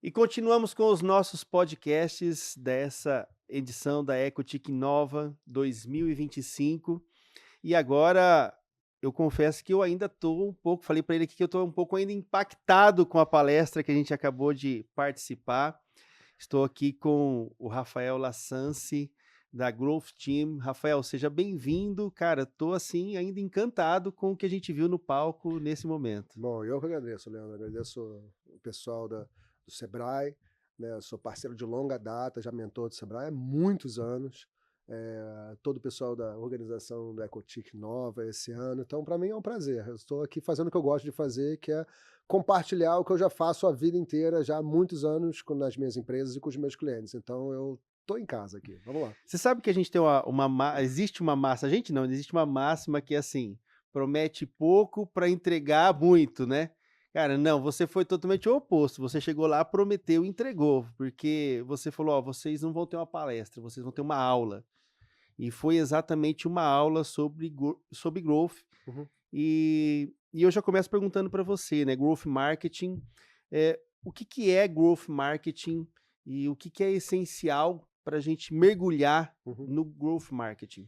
E continuamos com os nossos podcasts dessa edição da EcoTech Nova 2025. E agora eu confesso que eu ainda estou um pouco, falei para ele aqui que eu estou um pouco ainda impactado com a palestra que a gente acabou de participar. Estou aqui com o Rafael Lassanci, da Growth Team. Rafael, seja bem-vindo. Cara, estou assim ainda encantado com o que a gente viu no palco nesse momento. Bom, eu que agradeço, Leandro. Agradeço o pessoal do Sebrae, né? Eu sou parceiro de longa data, já mentor do Sebrae há muitos anos. Todo o pessoal da organização do Ecotic Nova esse ano. Então, para mim é um prazer. Eu estou aqui fazendo o que eu gosto de fazer, que é compartilhar o que eu já faço a vida inteira, já há muitos anos nas minhas empresas e com os meus clientes. Então, eu estou em casa aqui. Vamos lá. Você sabe que a gente tem existe uma massa, a gente não, existe uma máxima que é assim, promete pouco para entregar muito, né. Cara, não, você foi totalmente o oposto, você chegou lá, prometeu e entregou, porque você falou: "Ó, vocês não vão ter uma palestra, vocês vão ter uma aula", e foi exatamente uma aula sobre growth, Uhum. e eu já começo perguntando para você, né, growth marketing, o que que é growth marketing e o que que é essencial para a gente mergulhar Uhum. no growth marketing?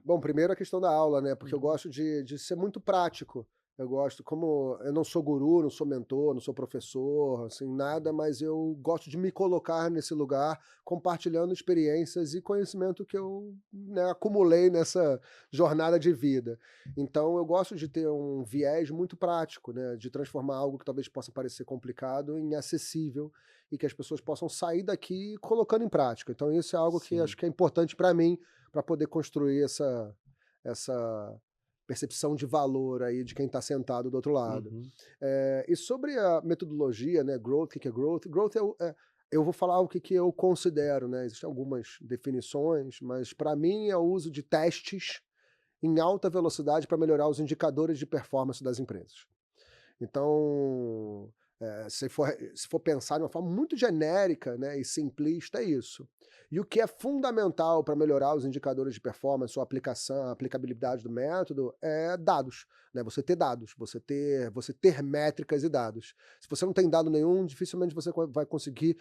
Bom, primeiro a questão da aula, né, porque eu Uhum. gosto de ser muito prático. Eu gosto como eu não sou guru, não sou mentor, não sou professor, assim, nada, mas eu gosto de me colocar nesse lugar, compartilhando experiências e conhecimento que eu, né, acumulei nessa jornada de vida. Então eu gosto de ter um viés muito prático, né, de transformar algo que talvez possa parecer complicado em acessível e que as pessoas possam sair daqui colocando em prática. Então isso é algo que acho Sim. que é importante para mim, para poder construir essa percepção de valor aí de quem está sentado do outro lado. Uhum. E sobre a metodologia, né, growth, o que que é growth? Growth eu vou falar o que que eu considero, né, existem algumas definições, mas para mim é o uso de testes em alta velocidade para melhorar os indicadores de performance das empresas. Então, se for pensar de uma forma muito genérica, né, e simplista, é isso. E o que é fundamental para melhorar os indicadores de performance ou aplicação, a aplicabilidade do método é dados, né? Você ter dados, você ter métricas e dados. Se você não tem dado nenhum, dificilmente você vai conseguir,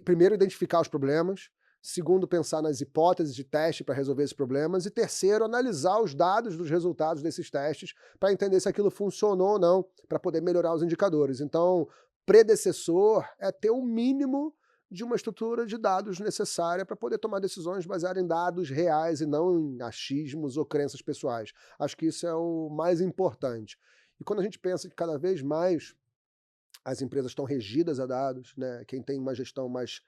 primeiro, identificar os problemas, segundo, pensar nas hipóteses de teste para resolver esses problemas, e terceiro, analisar os dados dos resultados desses testes para entender se aquilo funcionou ou não, para poder melhorar os indicadores. Então, predecessor é ter o mínimo de uma estrutura de dados necessária para poder tomar decisões baseadas em dados reais e não em achismos ou crenças pessoais. Acho que isso é o mais importante. E quando a gente pensa que cada vez mais as empresas estão regidas a dados, né? Quem tem uma gestão mais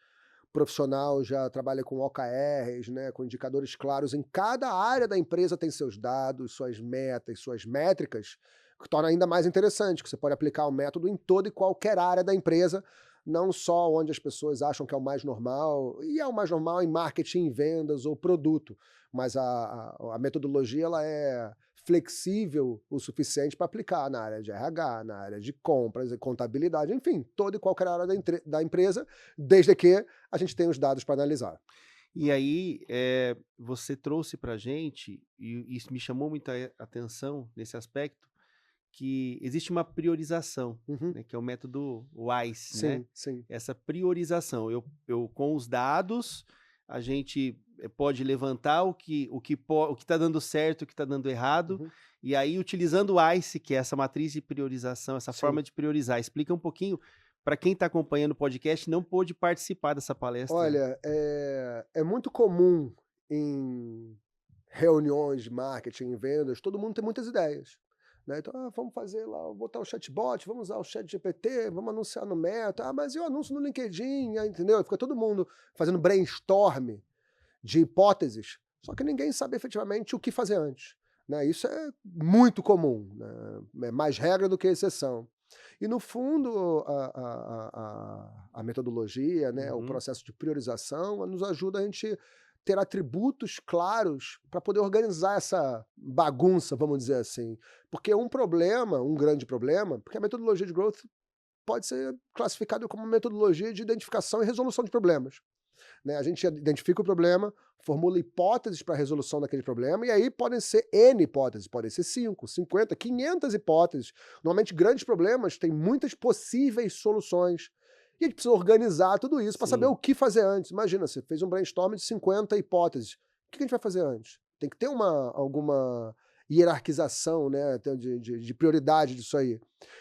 profissional já trabalha com OKRs, né, com indicadores claros em cada área da empresa, tem seus dados, suas metas, suas métricas, que torna ainda mais interessante, que você pode aplicar o método em toda e qualquer área da empresa, não só onde as pessoas acham que é o mais normal, e é o mais normal em marketing, vendas ou produto, mas a metodologia ela é flexível o suficiente para aplicar na área de RH, na área de compras e contabilidade, enfim, toda e qualquer área da empresa, desde que a gente tem os dados para analisar. E aí, você trouxe para a gente, e isso me chamou muita atenção nesse aspecto, que existe uma priorização, Uhum. né, que é o método WISE, né. Sim, sim. Essa priorização, eu com os dados, a gente, pode levantar o que está dando certo, o que está dando errado, Uhum. e aí utilizando o WISE, que é essa matriz de priorização, essa Sim. forma de priorizar. Explica um pouquinho, para quem está acompanhando o podcast e não pôde participar dessa palestra. Olha, é muito comum em reuniões de marketing, em vendas, todo mundo tem muitas ideias, né. Então: "Ah, vamos fazer lá, botar o chatbot, vamos usar o ChatGPT, vamos anunciar no Meta. Ah, mas eu anuncio no LinkedIn", aí entendeu? Fica todo mundo fazendo brainstorm de hipóteses, só que ninguém sabe efetivamente o que fazer antes, né. Isso é muito comum, né, é mais regra do que exceção. E no fundo a metodologia, né, o Uhum. processo de priorização nos ajuda a gente ter atributos claros para poder organizar essa bagunça, vamos dizer assim. Porque um grande problema, porque a metodologia de growth pode ser classificada como uma metodologia de identificação e resolução de problemas. né? A gente identifica o problema, formula hipóteses para a resolução daquele problema, e aí podem ser N hipóteses, podem ser 5, 50, 500 hipóteses. Normalmente, grandes problemas têm muitas possíveis soluções. E a gente precisa organizar tudo isso para saber Sim. o que fazer antes. Imagina, você fez um brainstorm de 50 hipóteses. O que a gente vai fazer antes? Tem que ter alguma hierarquização, né, de prioridade disso aí.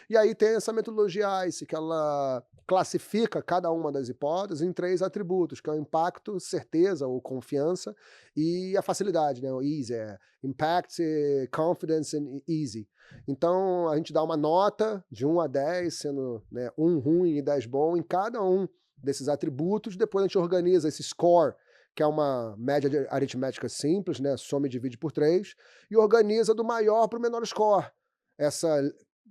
E aí tem essa metodologia ICE, que ela classifica cada uma das hipóteses em 3 atributos, que é o impacto, certeza ou confiança, e a facilidade, né, o easy, impact, confidence and easy. Então a gente dá uma nota de 1 a 10, sendo, né, 1 ruim e 10 bom em cada um desses atributos, depois a gente organiza esse score, que é uma média aritmética simples, né, soma e divide por 3, e organiza do maior para o menor score, essa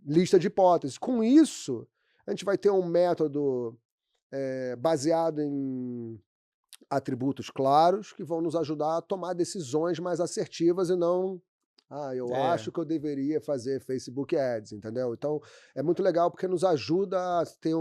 lista de hipóteses. Com isso, a gente vai ter um método baseado em atributos claros que vão nos ajudar a tomar decisões mais assertivas e não, eu É. acho que eu deveria fazer Facebook Ads, entendeu? Então, é muito legal porque nos ajuda a ter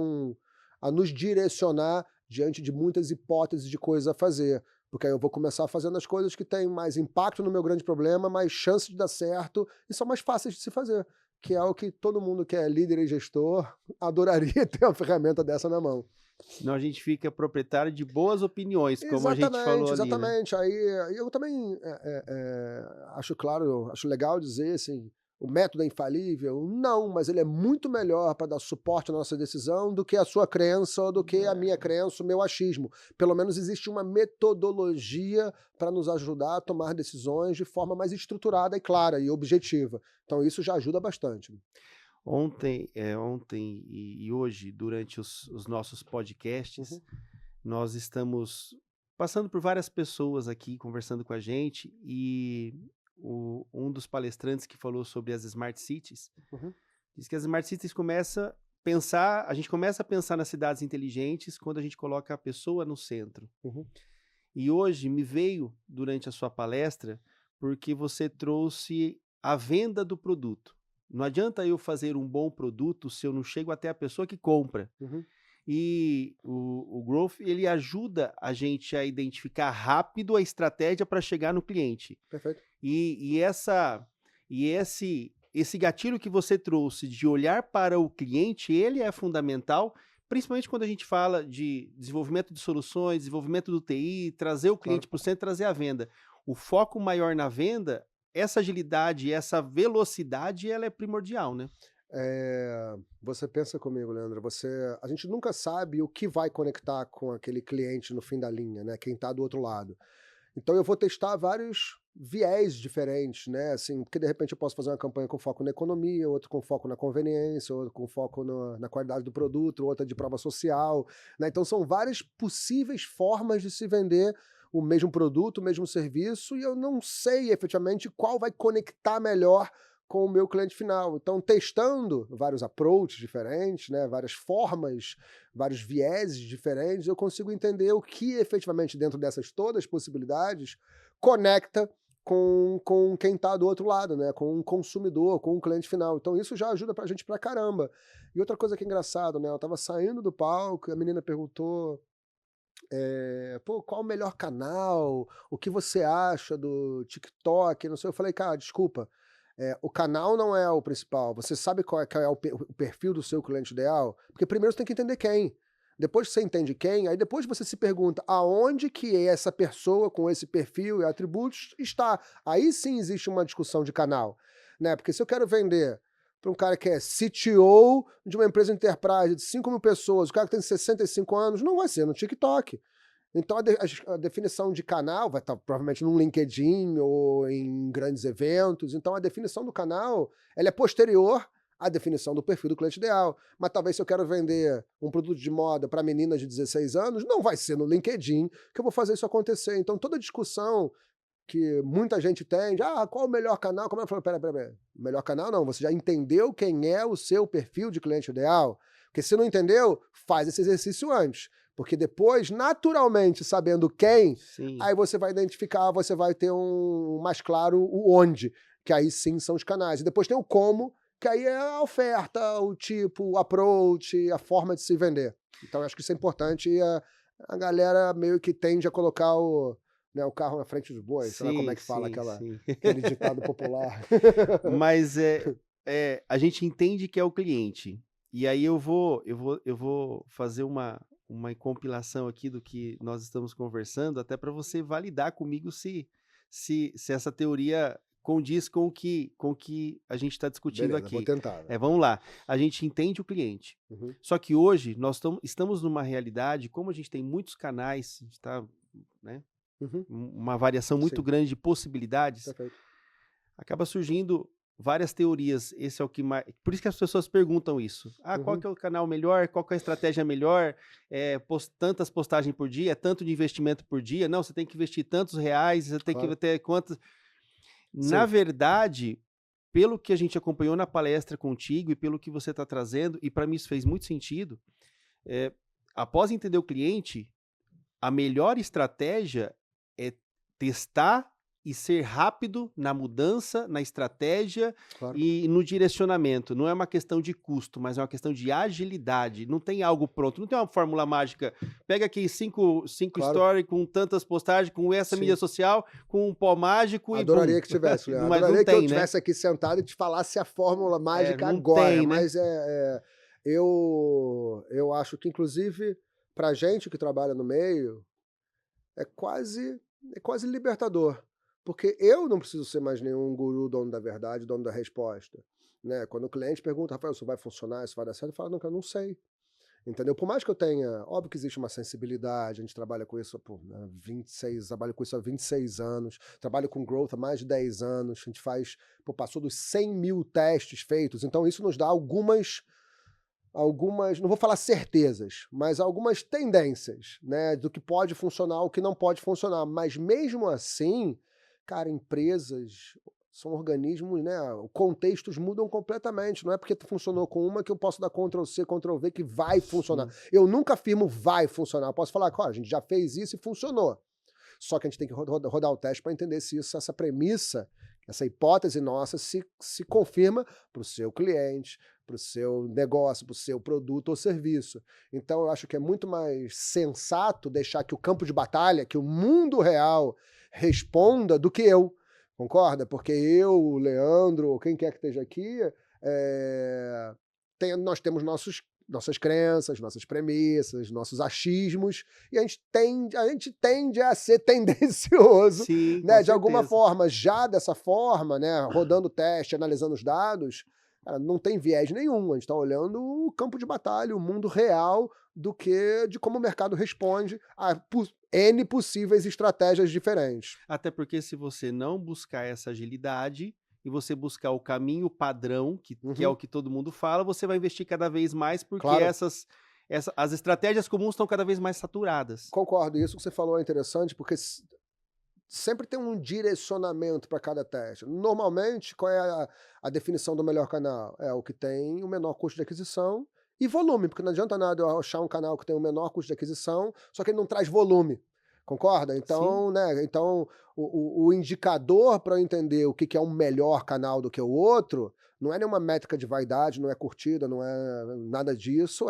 a nos direcionar diante de muitas hipóteses de coisas a fazer. Porque aí eu vou começar fazendo as coisas que têm mais impacto no meu grande problema, mais chance de dar certo e são mais fáceis de se fazer. Que é o que todo mundo que é líder e gestor adoraria ter uma ferramenta dessa na mão. Senão a gente fica proprietário de boas opiniões, como a gente falou Exatamente, ali, né? exatamente. Aí eu também acho claro, acho legal dizer assim, o método é infalível? Não, mas ele é muito melhor para dar suporte à nossa decisão do que a sua crença ou do que a minha crença, o meu achismo. Pelo menos existe uma metodologia para nos ajudar a tomar decisões de forma mais estruturada e clara e objetiva. Então isso já ajuda bastante. Ontem e hoje, durante os nossos podcasts, Uhum, nós estamos passando por várias pessoas aqui conversando com a gente e um dos palestrantes que falou sobre as Smart Cities, uhum, diz que as Smart Cities a gente começa a pensar nas cidades inteligentes quando a gente coloca a pessoa no centro. uhum. E hoje me veio, durante a sua palestra, porque você trouxe a venda do produto. Não adianta eu fazer um bom produto se eu não chego até a pessoa que compra. Uhum. E o Growth, ele ajuda a gente a identificar rápido a estratégia para chegar no cliente. Perfeito. Esse gatilho que você trouxe de olhar para o cliente, ele é fundamental, principalmente quando a gente fala de desenvolvimento de soluções, desenvolvimento do TI, trazer o Claro. cliente para o centro, trazer a venda. O foco maior na venda, essa agilidade, essa velocidade, ela é primordial, né? Você pensa comigo, Leandro, a gente nunca sabe o que vai conectar com aquele cliente no fim da linha, né? Quem está do outro lado. Então eu vou testar vários viés diferentes, né? Assim, porque de repente eu posso fazer uma campanha com foco na economia, outra com foco na conveniência, outra com foco na qualidade do produto, outra de prova social, né? Então são várias possíveis formas de se vender o mesmo produto, o mesmo serviço, e eu não sei efetivamente qual vai conectar melhor com o meu cliente final. Então, testando vários approaches diferentes, né, várias formas, vários vieses diferentes, eu consigo entender o que efetivamente dentro dessas todas possibilidades conecta com quem está do outro lado, né, com um consumidor, com um cliente final. Então isso já ajuda a gente pra caramba. E outra coisa que é engraçado, né, eu estava saindo do palco e a menina perguntou, pô, qual o melhor canal? O que você acha do TikTok? Não sei. Eu falei, cara, desculpa, o canal não é o principal. Você sabe qual é o perfil do seu cliente ideal? Porque primeiro você tem que entender quem. Depois que você entende quem, aí depois você se pergunta aonde que essa pessoa com esse perfil e atributos está. Aí sim existe uma discussão de canal, né? Porque se eu quero vender para um cara que é CTO de uma empresa enterprise de 5 mil pessoas, o cara que tem 65 anos, não vai ser no TikTok. Então a definição de canal vai estar provavelmente no LinkedIn ou em grandes eventos. Então a definição do canal ela é posterior à definição do perfil do cliente ideal. Mas talvez se eu quero vender um produto de moda para meninas de 16 anos, não vai ser no LinkedIn que eu vou fazer isso acontecer. Então toda discussão que muita gente tem, qual o melhor canal? Como é que eu falo? Pera. Melhor canal não, você já entendeu quem é o seu perfil de cliente ideal? Porque se não entendeu, faz esse exercício antes. Porque depois, naturalmente, sabendo quem, Sim. aí você vai identificar, você vai ter mais claro o onde, que aí sim são os canais. E depois tem o como, que aí é a oferta, o tipo, o approach, a forma de se vender. Então, eu acho que isso é importante a galera meio que tende a colocar né, o carro na frente dos bois, sei lá como é Sim, que fala sim, sim. aquele ditado popular. Mas a gente entende que é o cliente. E aí eu vou fazer uma compilação aqui do que nós estamos conversando, até para você validar comigo se essa teoria condiz com o que a gente está discutindo Beleza, vou aqui. tentar. Né? Vamos lá. A gente entende o cliente. Uhum, Só que hoje nós estamos numa realidade, como a gente tem muitos canais, a gente está, né, uhum, uma variação muito sim, grande de possibilidades, perfeito. acaba surgindo várias teorias. Esse é o que mais. Por isso que as pessoas perguntam isso. Ah, qual Uhum, que é o canal melhor? Qual que é a estratégia melhor? Tantas postagens por dia, tanto de investimento por dia? Não, você tem que investir tantos reais, você tem que claro, ter quantos. Na sim. verdade, pelo que a gente acompanhou na palestra contigo e pelo que você está trazendo, e para mim isso fez muito sentido, é, após entender o cliente, a melhor estratégia é testar e ser rápido na mudança, na estratégia Claro. e no direcionamento. Não é uma questão de custo, mas é uma questão de agilidade. Não tem algo pronto, não tem uma fórmula mágica. Pega aqui cinco Claro, stories com tantas postagens, com essa mídia sim. social, com um pó mágico e bum. Adoraria que tivesse, Leandro. Mas não Adoraria que eu tem, né? tivesse aqui sentado e te falasse a fórmula mágica Não agora, tem, né? mas eu acho que, inclusive, pra gente que trabalha no meio, é quase libertador, porque eu não preciso ser mais nenhum guru, dono da verdade, dono da resposta, né? Quando o cliente pergunta: "Rafael, isso vai funcionar, isso vai dar certo?", eu falo: "Não, cara, eu não sei". Entendeu? Por mais que eu tenha, óbvio que existe uma sensibilidade, a gente trabalha com isso por, né, 26, trabalho com isso há 26 anos, trabalho com growth há mais de 10 anos, a gente faz, pô, passou dos 100.000 testes feitos, então isso nos dá algumas, não vou falar certezas, mas algumas tendências, né, do que pode funcionar, o que não pode funcionar. Mas mesmo assim, cara, empresas são organismos, né, contextos mudam completamente. Não é porque funcionou com uma que eu posso dar Ctrl+C, Ctrl+V que vai funcionar. Sim. Eu nunca afirmo vai funcionar. Eu posso falar, a gente já fez isso e funcionou. Só que a gente tem que rodar o teste para entender se essa premissa, essa hipótese nossa se confirma para o seu cliente, para o seu negócio, para o seu produto ou serviço. Então eu acho que é muito mais sensato deixar que o campo de batalha, que o mundo real responda do que eu. Concorda? Porque eu, o Leandro, ou quem quer que esteja aqui, nós temos nossas crenças, nossas premissas, nossos achismos, e a gente tende a ser tendencioso, Sim, com né, de alguma certeza. forma. Já dessa forma, né, rodando o teste, analisando os dados, cara, não tem viés nenhum, a gente está olhando o campo de batalha, o mundo real, de como o mercado responde a N possíveis estratégias diferentes. Até porque se você não buscar essa agilidade e você buscar o caminho padrão, que é o Uhum, que todo mundo fala, você vai investir cada vez mais, porque claro. as estratégias comuns estão cada vez mais saturadas. Concordo, isso que você falou é interessante, porque sempre tem um direcionamento para cada teste. Normalmente, qual é a definição do melhor canal? É o que tem o menor custo de aquisição e volume, porque não adianta nada eu achar um canal que tem o menor custo de aquisição, só que ele não traz volume. Concorda? Sim, Então, né, então o indicador para eu entender o que é um melhor canal do que o outro não é nenhuma métrica de vaidade, não é curtida, não é nada disso,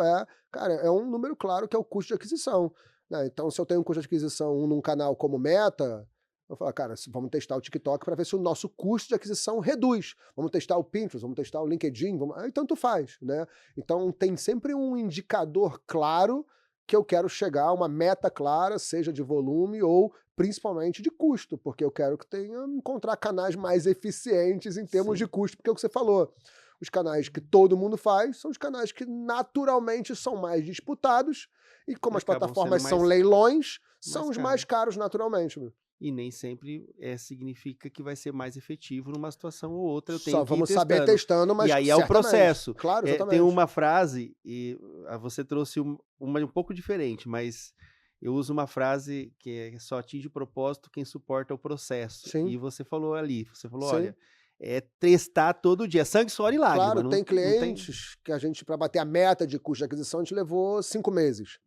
cara, é um número claro que é o custo de aquisição, né? Então, se eu tenho um custo de aquisição num canal como Meta, eu falo, cara, vamos testar o TikTok para ver se o nosso custo de aquisição reduz. Vamos testar o Pinterest, vamos testar o LinkedIn, aí tanto faz, né? Então tem sempre um indicador claro que eu quero chegar, uma meta clara, seja de volume ou principalmente de custo, porque eu quero que encontrar canais mais eficientes em termos de sim. custo, porque é o que você falou. Os canais que todo mundo faz são os canais que naturalmente são mais disputados e E como as acabam sendo plataformas são leilões, são mais os mais caros. caros naturalmente. E nem sempre significa que vai ser mais efetivo numa situação ou outra, eu Só tenho que ir vamos saber testando. testando, E mas aí é o certamente. processo. Claro, Tem exatamente. uma frase, e você trouxe uma um pouco diferente, mas eu uso uma frase que é: "Só atinge o propósito quem suporta o processo". Sim, E você falou ali, você falou: sim. "Olha, é testar todo dia, sangue, suor e lágrima, Claro, tem não tem". clientes que a gente, para bater a meta de custo de aquisição, a gente levou 5 meses.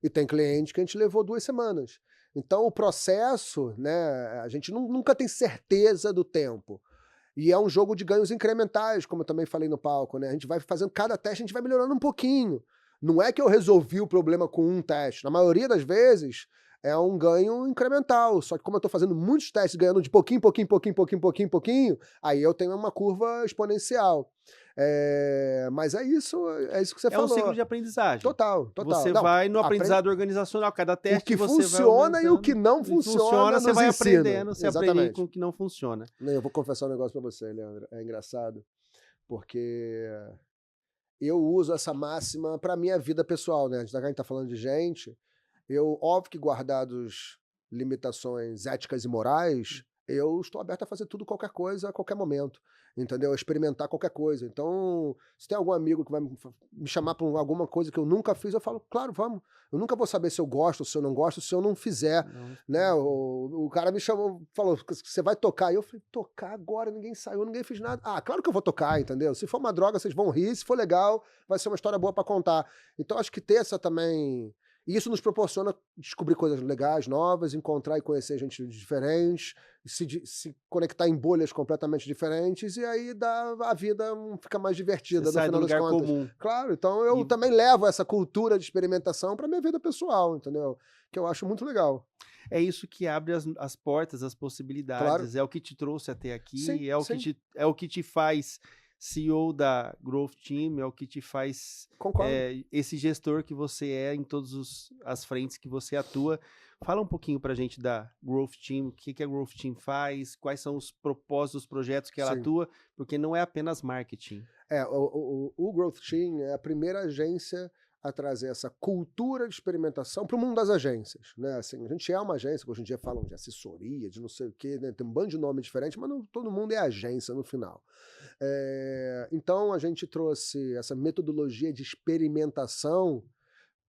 E tem cliente que a gente levou 2 semanas. Então o processo, né, a gente nunca tem certeza do tempo. E é um jogo de ganhos incrementais, como eu também falei no palco, né? A gente vai fazendo cada teste, a gente vai melhorando um pouquinho. Não é que eu resolvi o problema com um teste. Na maioria das vezes, é um ganho incremental. Só que como eu estou fazendo muitos testes, ganhando de pouquinho, pouquinho, pouquinho, pouquinho, pouquinho, pouquinho, aí eu tenho uma curva exponencial. Mas é isso que você É um ciclo falou. de aprendizagem. Total, total. Você Não, vai no aprendizado organizacional, cada o teste que você vai funciona e o que aumentando. não E funciona você nos vai ensina. aprendendo, você aprende com Exatamente. o que não funciona. Eu vou confessar um negócio pra você, Leandro. É engraçado, porque eu uso essa máxima pra minha vida pessoal, né? Já que a gente tá falando de gente, óbvio que guardados limitações éticas e morais, eu estou aberto a fazer tudo, qualquer coisa, a qualquer momento, entendeu? A experimentar qualquer coisa. Então, se tem algum amigo que vai me chamar para alguma coisa que eu nunca fiz, eu falo, claro, vamos. Eu nunca vou saber se eu gosto ou se eu não gosto, se eu não fizer, Não, né? O cara me chamou, falou, você vai tocar? E eu falei, tocar agora? Ninguém saiu, ninguém fez nada. Ah, claro que eu vou tocar, entendeu? Se for uma droga, vocês vão rir, se for legal, vai ser uma história boa para contar. Então, acho que ter essa também... E isso nos proporciona descobrir coisas legais, novas, encontrar e conhecer gente diferente, se conectar em bolhas completamente diferentes, e aí a vida fica mais você divertida, no sai do final das lugar contas. comum. Claro, então eu E também levo essa cultura de experimentação para minha vida pessoal, entendeu? Que eu acho muito legal. é isso que abre as portas, as Claro. possibilidades, é o que te trouxe até Sim, aqui, sim, é o que te faz CEO da Growth Team, é o que te faz concordo. esse gestor que você é em todas as frentes que você atua. Fala um pouquinho pra gente da Growth Team, o que a Growth Team faz, quais são os propósitos, os projetos que ela Sim. atua, porque não é apenas marketing. O Growth Team é a primeira agência a trazer essa cultura de experimentação para o mundo das agências, né? Assim, a gente é uma agência, que hoje em dia falam de assessoria, de não sei o quê, né? Tem um bando de nome diferente, mas não, todo mundo é agência no final. Então, a gente trouxe essa metodologia de experimentação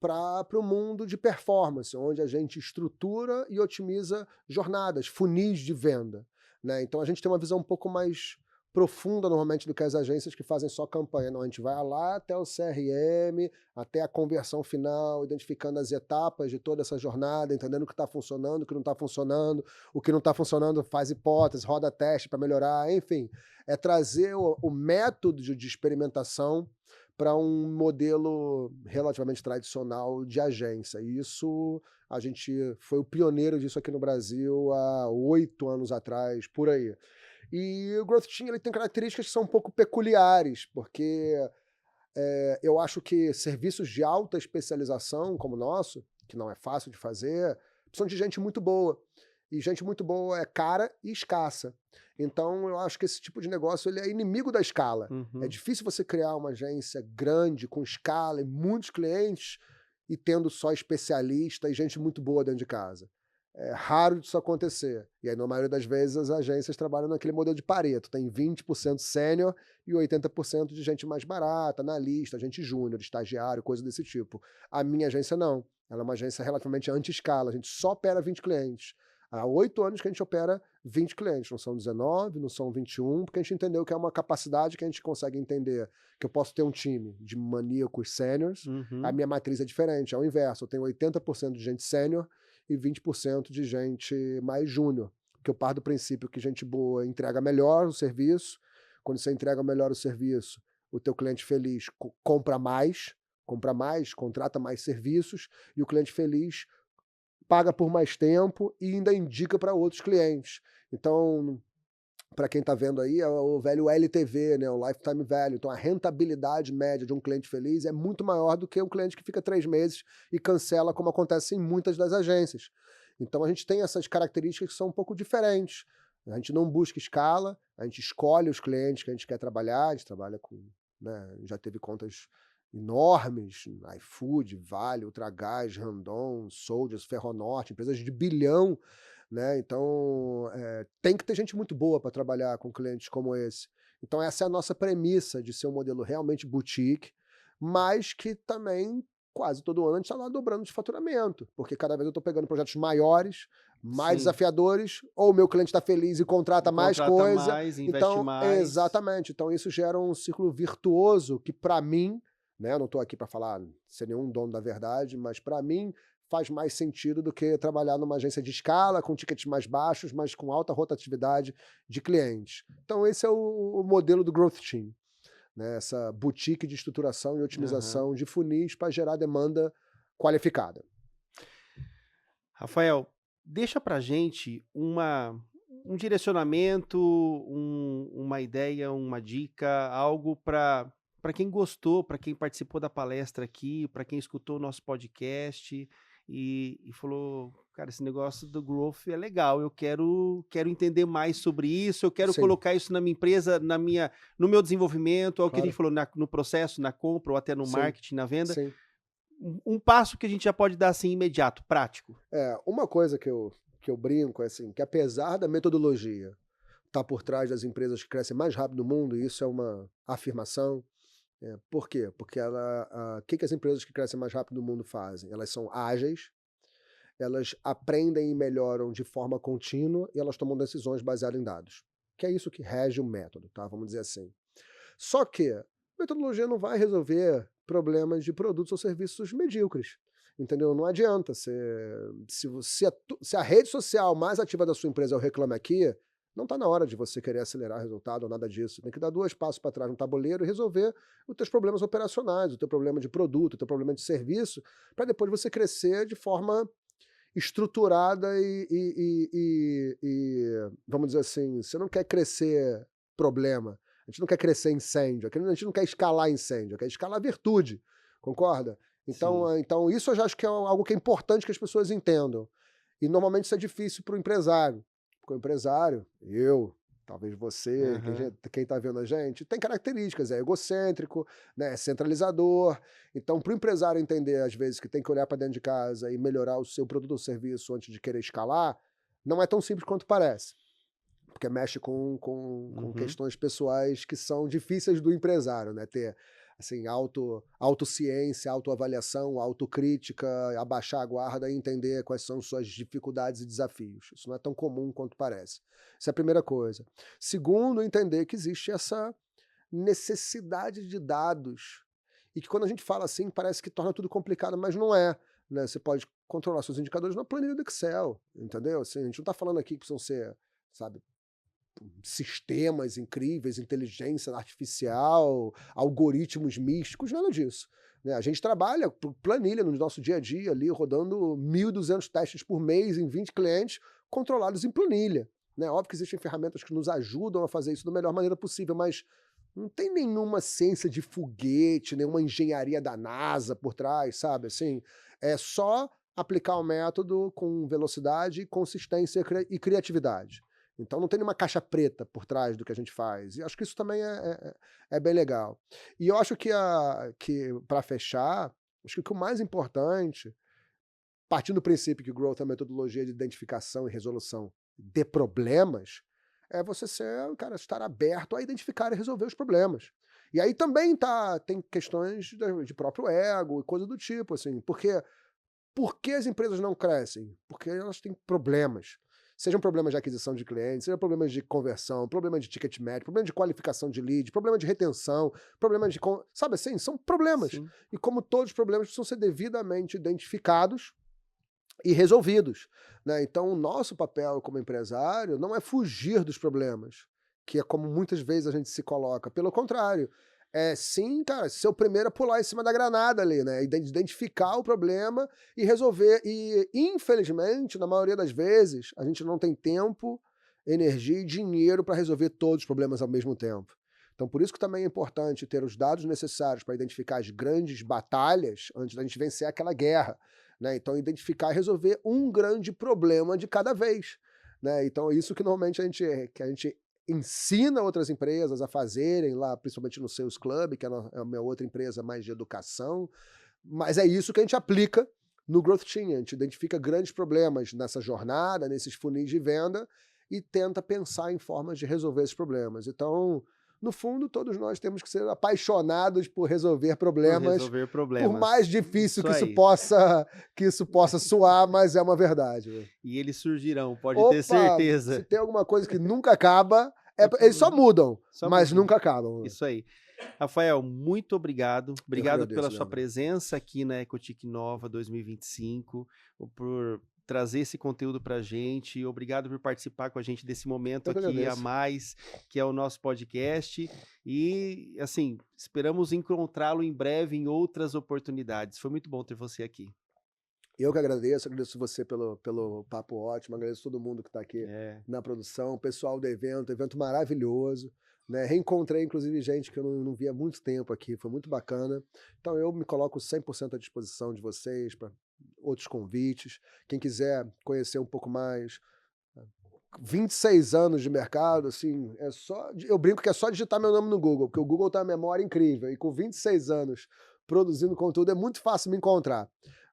para o mundo de performance, onde a gente estrutura e otimiza jornadas, funis de venda, né? Então a gente tem uma visão um pouco mais profunda normalmente do que as agências que fazem só campanha. Não, a gente vai lá até o CRM, até a conversão final, identificando as etapas de toda essa jornada, entendendo o que está funcionando, o que não está funcionando, o que não está funcionando faz hipótese, roda teste para melhorar, enfim. É trazer o método de experimentação para um modelo relativamente tradicional de agência. E isso, a gente foi o pioneiro disso aqui no Brasil há 8 anos atrás, por aí. E o Growth Team ele tem características que são um pouco peculiares, porque eu acho que serviços de alta especialização como o nosso, que não é fácil de fazer, precisam de gente muito boa. E gente muito boa é cara e escassa. Então, eu acho que esse tipo de negócio ele é inimigo da escala. É Uhum. difícil você criar uma agência grande, com escala e muitos clientes, e tendo só especialista e gente muito boa dentro de casa. É raro disso acontecer. E aí, na maioria das vezes, as agências trabalham naquele modelo de Pareto. Tem 20% sênior e 80% de gente mais barata, analista, gente júnior, estagiário, coisa desse tipo. A minha agência não. Ela é uma agência relativamente anti-escala. A gente só opera 20 clientes. Há 8 anos que a gente opera 20 clientes. Não são 19, não são 21, porque a gente entendeu que é uma capacidade que a gente consegue entender que eu posso ter um time de maníacos sêniors. A Uhum. minha matriz é diferente, é o inverso. Eu tenho 80% de gente sênior e 20% de gente mais júnior. Porque eu parto do princípio que gente boa entrega melhor o serviço. Quando você entrega melhor o serviço, o teu cliente feliz compra mais, contrata mais serviços, e o cliente feliz paga por mais tempo e ainda indica para outros clientes. Então, para quem está vendo aí, é o velho LTV, né, o Lifetime Value. Então, a rentabilidade média de um cliente feliz é muito maior do que um cliente que fica 3 meses e cancela, como acontece em muitas das agências. Então, a gente tem essas características que são um pouco diferentes. A gente não busca escala, a gente escolhe os clientes que a gente quer trabalhar, a gente trabalha com, né, já teve contas enormes, iFood, Vale, Ultragás, Randon, Soldiers, Ferronorte, empresas de bilhão, né? Então, tem que ter gente muito boa para trabalhar com clientes como esse. Então, essa é a nossa premissa de ser um modelo realmente boutique, mas que também quase todo ano a gente está lá dobrando de faturamento, porque cada vez eu estou pegando projetos maiores, mais Sim. desafiadores, ou o meu cliente está feliz e contrata mais Contrata coisa. mais, investe Então, mais. exatamente. Então, isso gera um ciclo virtuoso que, para mim, né, eu não estou aqui para falar, ser nenhum dono da verdade, mas para mim faz mais sentido do que trabalhar numa agência de escala, com tickets mais baixos, mas com alta rotatividade de clientes. Então, esse é o modelo do Growth Team. né? Essa boutique de estruturação e Aham. otimização de funis para gerar demanda qualificada. Rafael, deixa pra gente um direcionamento, uma ideia, uma dica, algo para quem gostou, para quem participou da palestra aqui, para quem escutou o nosso podcast e falou, cara, esse negócio do growth é legal, eu quero entender mais sobre isso, eu quero Sim, colocar isso na minha empresa, no meu desenvolvimento, é o que a gente claro. falou, no processo, na compra ou até no Sim, marketing, na venda. sim. Um passo que a gente já pode dar assim imediato, prático. Uma coisa que eu brinco é assim, que apesar da metodologia estar por trás das empresas que crescem mais rápido no mundo, e isso é uma afirmação. Por quê? Porque que as empresas que crescem mais rápido no mundo fazem? Elas são ágeis, elas aprendem e melhoram de forma contínua e elas tomam decisões baseadas em dados. Que é isso que rege o método, tá? Vamos dizer assim. Só que a metodologia não vai resolver problemas de produtos ou serviços medíocres. Entendeu? Não adianta. Se a rede social mais ativa da sua empresa é o Reclame Aqui, não está na hora de você querer acelerar resultado ou nada disso. Tem que dar 2 passos para trás no tabuleiro e resolver os teus problemas operacionais, o teu problema de produto, o teu problema de serviço, para depois você crescer de forma estruturada vamos dizer assim, você não quer crescer problema, a gente não quer crescer incêndio, a gente não quer escalar incêndio, quer escalar virtude, concorda? Sim. Então isso eu já acho que é algo que é importante que as pessoas entendam. E normalmente isso é difícil para o empresário, porque o empresário, talvez você, Aham. quem está vendo a gente, tem características, é egocêntrico, né, é centralizador. Então, para o empresário entender, às vezes, que tem que olhar para dentro de casa e melhorar o seu produto ou serviço antes de querer escalar, não é tão simples quanto parece. Porque mexe com Uhum. questões pessoais que são difíceis do empresário, né? Ter assim, autociência, autoavaliação, autocrítica, abaixar a guarda e entender quais são suas dificuldades e desafios. Isso não é tão comum quanto parece. Essa é a primeira coisa. Segundo, entender que existe essa necessidade de dados e que quando a gente fala assim parece que torna tudo complicado, mas não é. Né? Você pode controlar seus indicadores na planilha do Excel, entendeu? Assim, a gente não está falando aqui que precisam ser, sabe, sistemas incríveis, inteligência artificial, algoritmos místicos, nada disso. Né? A gente trabalha por planilha no nosso dia a dia ali, rodando 1.200 testes por mês em 20 clientes, controlados em planilha. Né? Óbvio que existem ferramentas que nos ajudam a fazer isso da melhor maneira possível, mas não tem nenhuma ciência de foguete, nenhuma engenharia da NASA por trás, sabe? Assim, é só aplicar o método com velocidade, consistência e criatividade. Então não tem nenhuma caixa preta por trás do que a gente faz. E acho que isso também é bem legal. E eu acho que para fechar, acho que o mais importante, partindo do princípio que o Growth é uma metodologia de identificação e resolução de problemas, é você cara, estar aberto a identificar e resolver os problemas. E aí também tem questões de próprio ego e coisa do tipo, assim, porque por que as empresas não crescem? Porque elas têm problemas. Sejam problemas de aquisição de clientes, sejam problemas de conversão, problema de ticket médio, problema de qualificação de lead, problema de retenção, problema de... Sabe assim? São problemas. Sim. E como todos os problemas precisam ser devidamente identificados e resolvidos. Né? Então, o nosso papel como empresário não é fugir dos problemas, que é como muitas vezes a gente se coloca. Pelo contrário, sim, cara, ser o primeiro a pular em cima da granada ali, né? Identificar o problema e resolver. E, infelizmente, na maioria das vezes, a gente não tem tempo, energia e dinheiro para resolver todos os problemas ao mesmo tempo. Então, por isso que também é importante ter os dados necessários para identificar as grandes batalhas antes da gente vencer aquela guerra. Né? Então, identificar e resolver um grande problema de cada vez. Né? Então, isso que normalmente a gente ensina outras empresas a fazerem lá, principalmente no Sales Club, que é a minha outra empresa mais de educação, mas é isso que a gente aplica no Growth Team. A gente identifica grandes problemas nessa jornada, nesses funis de venda e tenta pensar em formas de resolver esses problemas. Então, no fundo, todos nós temos que ser apaixonados por resolver Por problemas, resolver por mais problemas. difícil Isso que aí. isso possa soar, mas é uma verdade. Né? E eles surgirão, pode ter Opa, se certeza. tem alguma coisa que nunca acaba, É eles só por mudam, só mas mudam. nunca acabam. Isso aí. Rafael, muito obrigado. Eu que Obrigado pela agradeço, sua Leandro. presença aqui na Ecotic Nova 2025, por trazer esse conteúdo para a gente. Obrigado por participar com a gente desse momento Eu que aqui a agradeço. mais, que é o nosso podcast. E, assim, esperamos encontrá-lo em breve em outras oportunidades. Foi muito bom ter você aqui. Eu que agradeço você pelo papo ótimo, agradeço todo mundo que está aqui na produção, o pessoal do evento maravilhoso, né? Reencontrei, inclusive, gente que eu não via há muito tempo aqui, foi muito bacana. Então eu me coloco 100% à disposição de vocês para outros convites. Quem quiser conhecer um pouco mais, 26 anos de mercado, assim, eu brinco que é só digitar meu nome no Google, porque o Google tem uma memória incrível, e com 26 anos produzindo conteúdo é muito fácil me encontrar.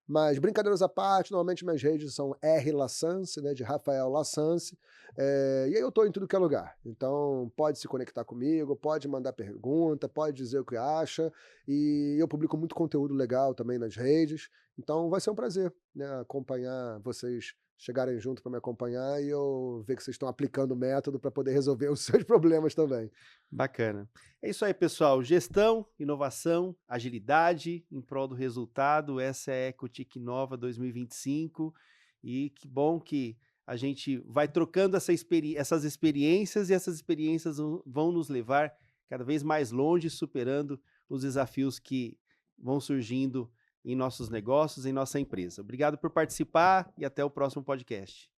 Mas, brincadeiras à parte, normalmente minhas redes são R. Lassance, né, de Rafael Lassance, e aí eu estou em tudo que é lugar. Então, pode se conectar comigo, pode mandar pergunta, pode dizer o que acha, e eu publico muito conteúdo legal também nas redes, então vai ser um prazer, né, acompanhar vocês, chegarem junto para me acompanhar e eu ver que vocês estão aplicando o método para poder resolver os seus problemas também. Bacana. É isso aí, pessoal. Gestão, inovação, agilidade em prol do resultado. Essa é a EcoTIC Nova 2025. E que bom que a gente vai trocando essas experiências, e essas experiências vão nos levar cada vez mais longe, superando os desafios que vão surgindo em nossos negócios, em nossa empresa. Obrigado por participar e até o próximo podcast.